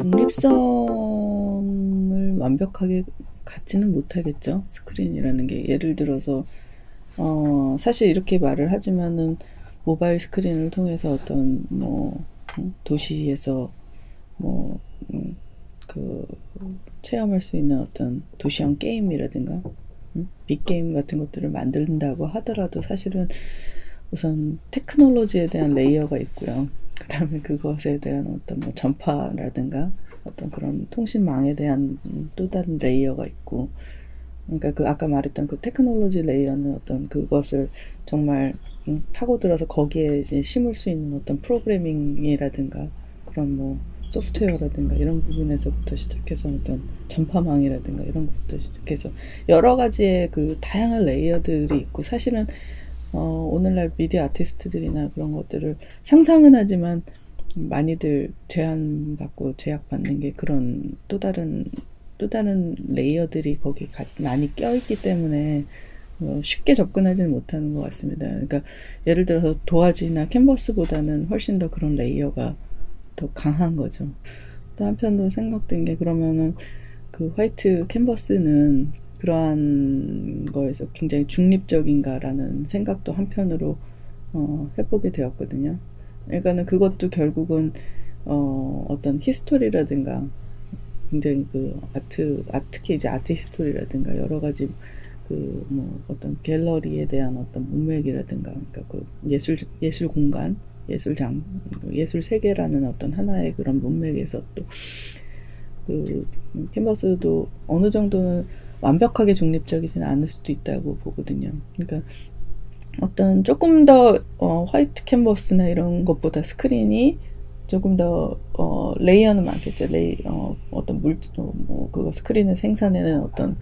중립성을 완벽하게 갖지는 못하겠죠. 스크린이라는 게 예를 들어서 사실 이렇게 말을 하지만은 모바일 스크린을 통해서 어떤 도시에서 뭐 그 체험할 수 있는 어떤 도시형 게임이라든가 빅게임 같은 것들을 만든다고 하더라도 사실은 우선 테크놀로지에 대한 레이어가 있고요. 그 다음에 그것에 대한 어떤 뭐 전파라든가 어떤 그런 통신망에 대한 또 다른 레이어가 있고, 그러니까 그 아까 말했던 그 테크놀로지 레이어는 어떤 그것을 정말 파고들어서 거기에 이제 심을 수 있는 어떤 프로그래밍이라든가 그런 뭐 소프트웨어라든가 이런 부분에서부터 시작해서 어떤 전파망이라든가 이런 것부터 시작해서 여러 가지의 그 다양한 레이어들이 있고, 사실은 오늘날 미디어 아티스트들이나 그런 것들을 상상은 하지만 많이들 제한받고 제약받는 게 그런 또 다른 레이어들이 거기 많이 껴있기 때문에 쉽게 접근하지는 못하는 것 같습니다. 그러니까 예를 들어서 도화지나 캔버스보다는 훨씬 더 그런 레이어가 더 강한 거죠. 또 한편으로 생각된 게, 그러면은 그 화이트 캔버스는 그러한 거에서 굉장히 중립적인가라는 생각도 한편으로 해보게 되었거든요. 그러니까는 그것도 결국은 어떤 히스토리라든가 굉장히 그 특히 이제 아트 히스토리라든가 여러 가지 그 뭐 어떤 갤러리에 대한 어떤 문맥이라든가, 그러니까 그 예술 공간, 예술 세계라는 어떤 하나의 그런 문맥에서 또 그 캔버스도 어느 정도는 완벽하게 중립적이지는 않을 수도 있다고 보거든요. 그러니까 어떤 조금 더 화이트 캔버스나 이런 것보다 스크린이 조금 더 레이어는 많겠죠. 어떤 그거 스크린을 생산해낸 어떤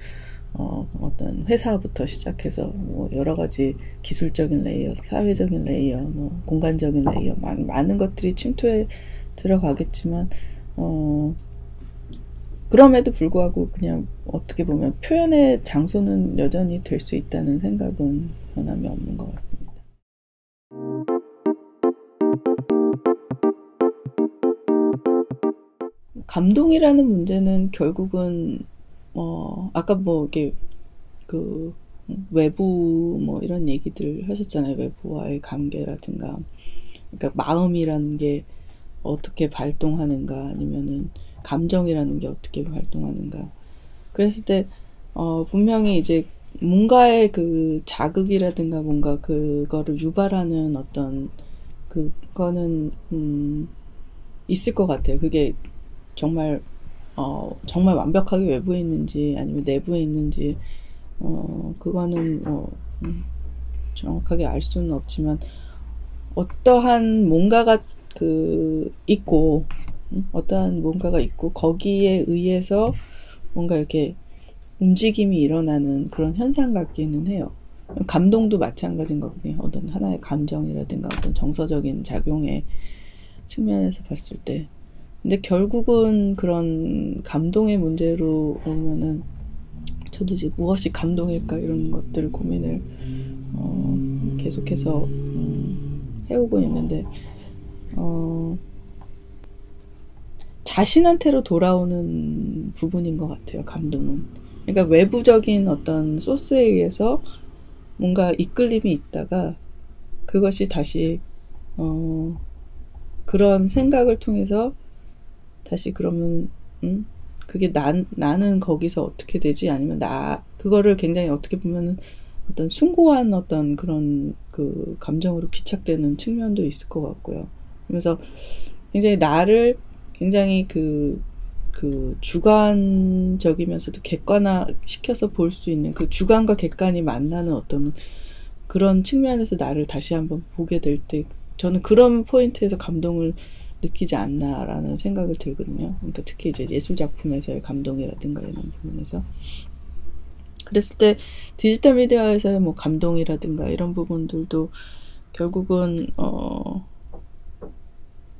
회사부터 시작해서 뭐 여러 가지 기술적인 레이어, 사회적인 레이어, 뭐 공간적인 레이어, 많은 것들이 침투해 들어가겠지만 그럼에도 불구하고 그냥 어떻게 보면 표현의 장소는 여전히 될 수 있다는 생각은 변함이 없는 것 같습니다. 감동이라는 문제는 결국은 아까 뭐 이게 그 외부 뭐 이런 얘기들 하셨잖아요. 외부와의 관계라든가, 그러니까 마음이라는 게 어떻게 발동하는가, 아니면은 감정이라는 게 어떻게 발동하는가. 그랬을 때 분명히 이제 뭔가의 그 자극이라든가 뭔가 그거를 유발하는 어떤 그거는 있을 것 같아요. 그게 정말 완벽하게 외부에 있는지 아니면 내부에 있는지 그거는 정확하게 알 수는 없지만, 어떠한 뭔가가 있고 거기에 의해서 뭔가 이렇게 움직임이 일어나는 그런 현상 같기는 해요. 감동도 마찬가지인 거거든요. 어떤 하나의 감정이라든가 어떤 정서적인 작용의 측면에서 봤을 때. 근데 결국은 그런 감동의 문제로 오면은 저도 이제 무엇이 감동일까 이런 것들 고민을 계속해서 해오고 있는데, 자신한테로 돌아오는 부분인 것 같아요. 감동은. 그러니까 외부적인 어떤 소스에 의해서 뭔가 이끌림이 있다가 그것이 다시 그런 생각을 통해서 다시 그러면 그게 나는 거기서 어떻게 되지? 아니면 그거를 굉장히 어떻게 보면은 어떤 숭고한 어떤 그런 그 감정으로 귀착되는 측면도 있을 것 같고요. 그래서 굉장히 나를 굉장히 그 주관적이면서도 객관화 시켜서 볼 수 있는, 그 주관과 객관이 만나는 어떤 그런 측면에서 나를 다시 한번 보게 될 때 저는 그런 포인트에서 감동을 느끼지 않나라는 생각을 들거든요. 그러니까 특히 이제 예술 작품에서의 감동이라든가 이런 부분에서. 그랬을 때 디지털 미디어에서의 뭐 감동이라든가 이런 부분들도 결국은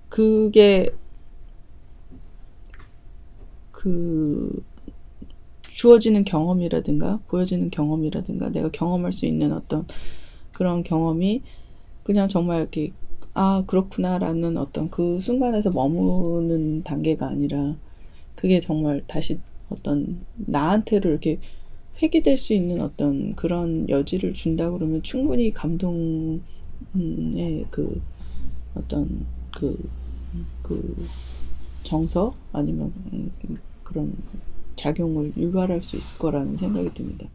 그게 주어지는 경험이라든가 보여지는 경험이라든가 내가 경험할 수 있는 어떤 그런 경험이 그냥 정말 이렇게 그렇구나 라는 어떤 그 순간에서 머무는 단계가 아니라 그게 정말 다시 어떤 나한테로 이렇게 회귀될 수 있는 어떤 그런 여지를 준다 그러면 충분히 감동의 그 어떤 그 정서 아니면 그런 작용을 유발할 수 있을 거라는 생각이 듭니다.